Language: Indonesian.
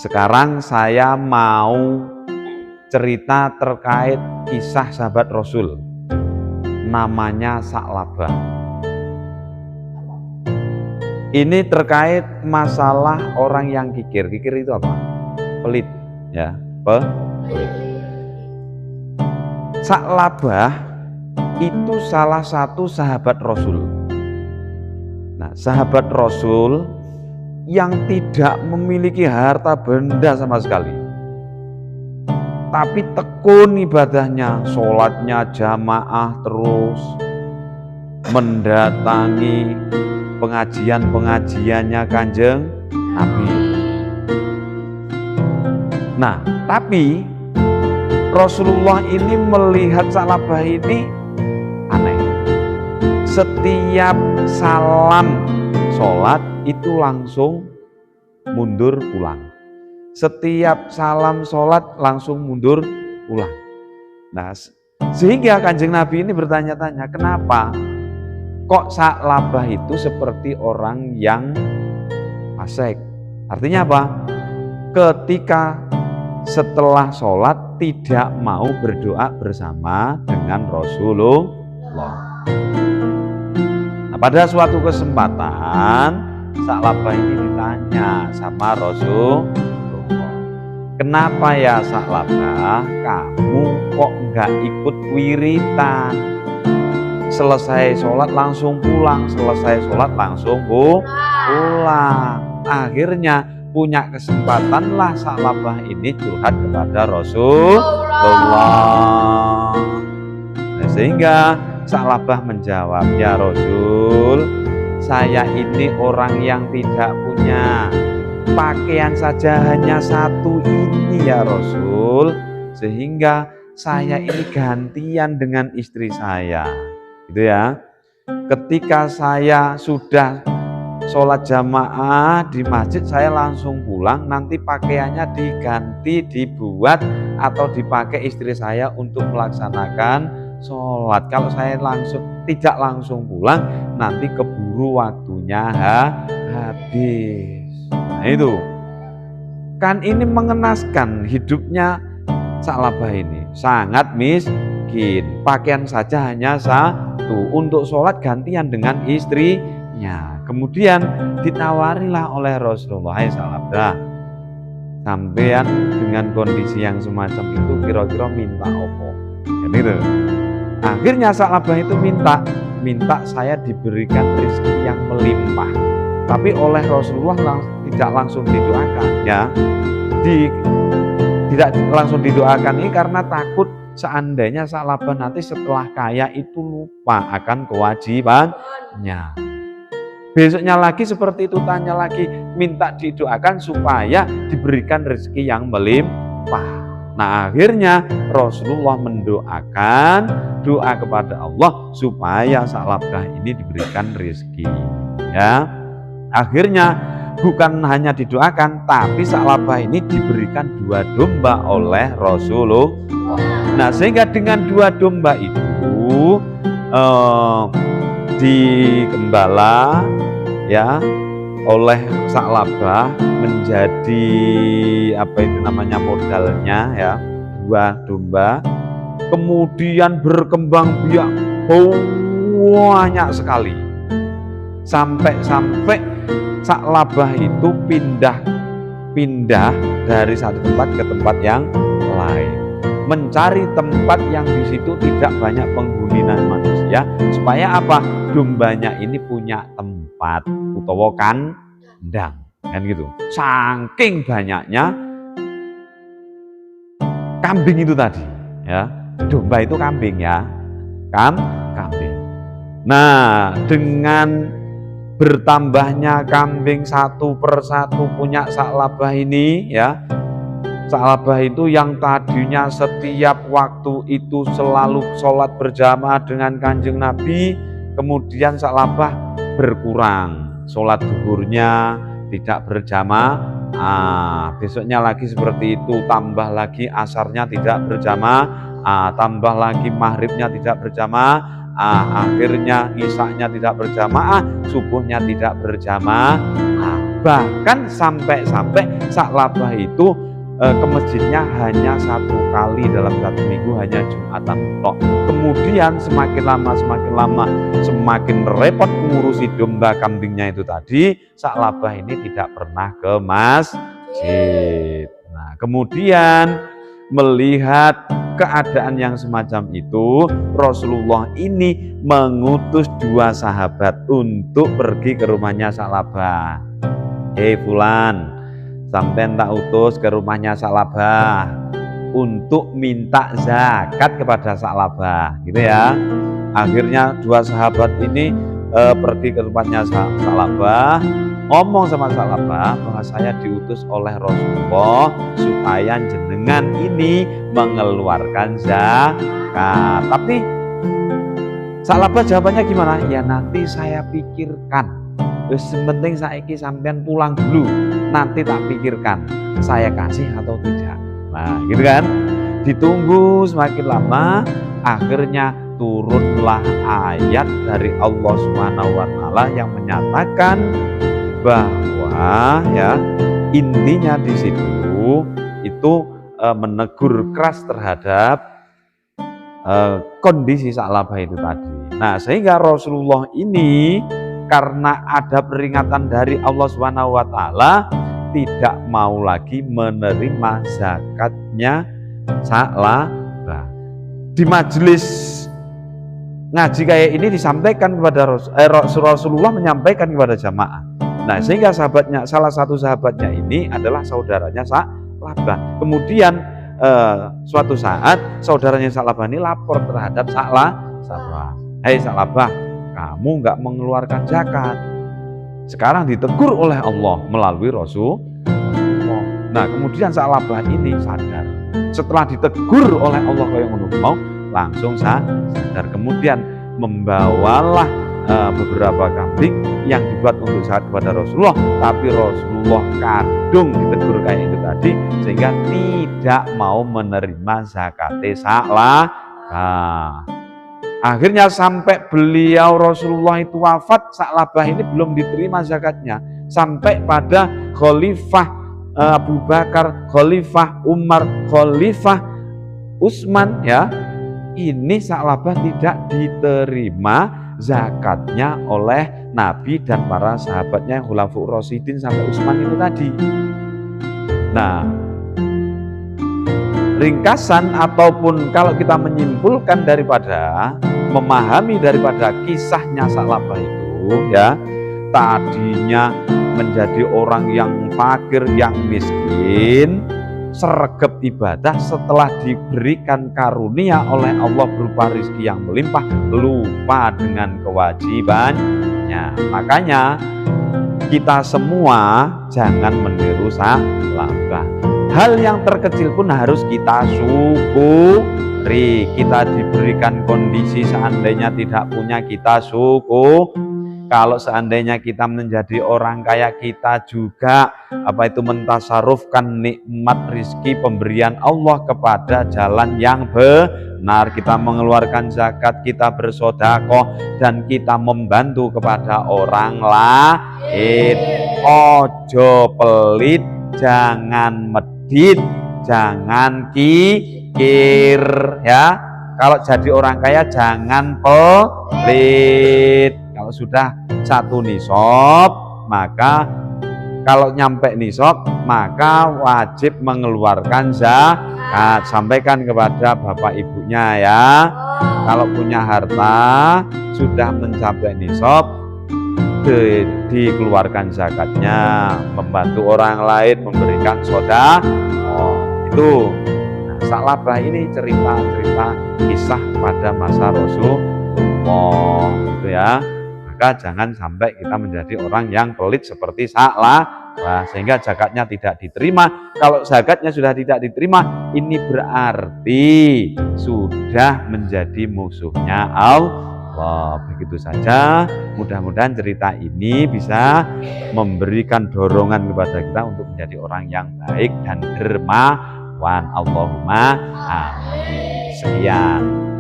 Sekarang saya mau cerita terkait kisah sahabat Rasul, namanya Sa'labah. Ini terkait masalah orang yang kikir. Kikir itu apa? Pelit, ya, pelit. Sa'labah itu salah satu sahabat Rasul. Nah, sahabat Rasul yang tidak memiliki harta benda sama sekali, tapi tekun ibadahnya, sholatnya jamaah terus, mendatangi pengajian-pengajiannya Kanjeng Nabi. Nah, tapi Rasulullah ini melihat Sa'labah ini aneh. Setiap salam sholat itu langsung mundur pulang. Setiap salam sholat langsung mundur pulang. Nah, sehingga Kanjeng Nabi ini bertanya-tanya, kenapa kok Sa'labah itu seperti orang yang fasik? Artinya apa? Ketika setelah sholat tidak mau berdoa bersama dengan Rasulullah. Nah, pada suatu kesempatan Sa'labah ini ditanya sama Rasulullah, kenapa ya Sa'labah kamu kok nggak ikut wiritan? Selesai sholat langsung pulang, selesai sholat langsung pulang. Akhirnya punya kesempatanlah Sa'labah ini curhat kepada Rasulullah. Nah, sehingga Sa'labah menjawab, ya Rasul, saya ini orang yang tidak punya pakaian saja hanya satu ini ya Rasul, sehingga saya ini gantian dengan istri saya, gitu ya. Ketika saya sudah sholat jamaah di masjid, saya langsung pulang, nanti pakaiannya diganti, dibuat atau dipakai istri saya untuk melaksanakan sholat. Kalau saya tidak langsung pulang, nanti keburu waktunya habis. Nah itu kan ini mengenaskan hidupnya Sa'labah ini, sangat miskin, pakaian saja hanya satu, untuk sholat gantian dengan istrinya. Kemudian ditawarilah oleh Rasulullah, hai Sa'labah, sampean dengan kondisi yang semacam itu kira-kira minta apa? Kan itu. Akhirnya Sa'labah itu minta saya diberikan rezeki yang melimpah. Tapi oleh Rasulullah tidak langsung didoakan, ya. Tidak langsung didoakan ini karena takut seandainya Sa'labah nanti setelah kaya itu lupa akan kewajibannya. Besoknya lagi seperti itu, tanya lagi, minta didoakan supaya diberikan rezeki yang melimpah. Nah, akhirnya Rasulullah mendoakan doa kepada Allah supaya Sa'labah ini diberikan rezeki, ya. Akhirnya bukan hanya didoakan, tapi Sa'labah ini diberikan 2 domba oleh Rasulullah. Nah, sehingga dengan 2 domba itu digembala, ya, oleh Sa'labah menjadi modalnya, ya, 2 domba. Kemudian berkembang biak banyak sekali, sampai Sa'labah itu pindah dari satu tempat ke tempat yang lain, mencari tempat yang di situ tidak banyak penghuni manusia, supaya apa? Dombanya ini punya tempat utawa kandang, kan gitu. Saking banyaknya kambing itu tadi, ya. Domba itu kambing, ya. Kambing. Nah, dengan bertambahnya kambing satu persatu punya Sa'labah ini, ya. Sa'labah itu yang tadinya setiap waktu itu selalu sholat berjamaah dengan Kanjeng Nabi, kemudian Sa'labah berkurang, sholat zuhurnya tidak berjamaah, besoknya lagi seperti itu, tambah lagi asarnya tidak berjamaah, tambah lagi maghribnya tidak berjamaah, akhirnya isya-nya tidak berjamaah, subuhnya tidak berjamaah. Bahkan sampai-sampai Sa'labah itu ke masjidnya hanya 1 kali dalam 1 minggu, hanya Jumatan tok. Kemudian semakin lama semakin repot mengurusi domba kambingnya itu tadi, Sa'labah ini tidak pernah ke masjid. Nah, kemudian melihat keadaan yang semacam itu, Rasulullah ini mengutus 2 sahabat untuk pergi ke rumahnya Sa'labah. Hei fulan, sampean tak utus ke rumahnya Sa'labah untuk minta zakat kepada Sa'labah, gitu ya. Akhirnya 2 sahabat ini pergi ke rumahnya Sa'labah, ngomong sama Sa'labah bahwa saya diutus oleh Rasulullah supaya jenengan ini mengeluarkan zakat. Tapi Sa'labah jawabannya gimana? Ya nanti saya pikirkan. Terus penting saiki sampean pulang dulu, nanti tak pikirkan saya kasih atau tidak. Nah, gitu kan? Ditunggu semakin lama, akhirnya turunlah ayat dari Allah Subhanahu wa taala yang menyatakan bahwa ya intinya di situ itu menegur keras terhadap kondisi Sa'labah itu tadi. Nah, sehingga Rasulullah ini karena ada peringatan dari Allah Subhanahu wa taala tidak mau lagi menerima zakatnya Sa'labah. Di majelis ngaji kayak ini disampaikan kepada Rasulullah menyampaikan kepada jamaah. Nah, sehingga salah satu sahabatnya ini adalah saudaranya Sa'labah. Kemudian suatu saat saudaranya Sa'labah ini lapor terhadap Sa'labah. Hei Sa'labah, kamu nggak mengeluarkan zakat. Sekarang ditegur oleh Allah melalui Rasulullah. Nah, kemudian Sa'labah ini sadar. Setelah ditegur oleh Allah kayak mau, langsung sadar. Kemudian membawalah beberapa kambing yang dibuat untuk zakat kepada Rasulullah, tapi Rasulullah kadung ditegur kayak itu tadi, sehingga tidak mau menerima zakatnya Sa'labah. Akhirnya sampai beliau Rasulullah itu wafat, Sa'labah ini belum diterima zakatnya. Sampai pada Khalifah Abu Bakar, Khalifah Umar, Khalifah Utsman ya, ini Sa'labah tidak diterima zakatnya oleh Nabi dan para sahabatnya Khulafaur Rasyidin sampai Utsman itu tadi. Nah, ringkasan ataupun kalau kita menyimpulkan daripada memahami daripada kisahnya Sa'labah itu ya, tadinya menjadi orang yang fakir, yang miskin, sregep ibadah, setelah diberikan karunia oleh Allah berupa rezeki yang melimpah, lupa dengan kewajibannya. Makanya kita semua jangan meniru Sa'labah. Hal yang terkecil pun harus kita syukuri. Kita diberikan kondisi seandainya tidak punya, kita syukur. Kalau seandainya kita menjadi orang kaya, kita juga mentasarufkan nikmat rizki pemberian Allah kepada jalan yang benar. Kita mengeluarkan zakat, kita bersedekah, dan kita membantu kepada orang lain. Ojo pelit, jangan medit, jangan kikir ya. Kalau jadi orang kaya jangan pelit. Kalau sudah 1 nisab, maka kalau nyampe nisab maka wajib mengeluarkan zakat. Sampaikan kepada bapak ibunya ya. Kalau punya harta sudah mencapai nisab, dikeluarkan zakatnya, membantu orang lain, memberikan sedekah. Itu. Nah, Sa'labah ini cerita-cerita kisah pada masa Rasulullah gitu ya. Maka jangan sampai kita menjadi orang yang pelit seperti Sa'labah sehingga zakatnya tidak diterima. Kalau zakatnya sudah tidak diterima, ini berarti sudah menjadi musuhnya Allah. Begitu saja, mudah-mudahan cerita ini bisa memberikan dorongan kepada kita untuk menjadi orang yang baik dan dermawan. Allahumma amin. Sekian.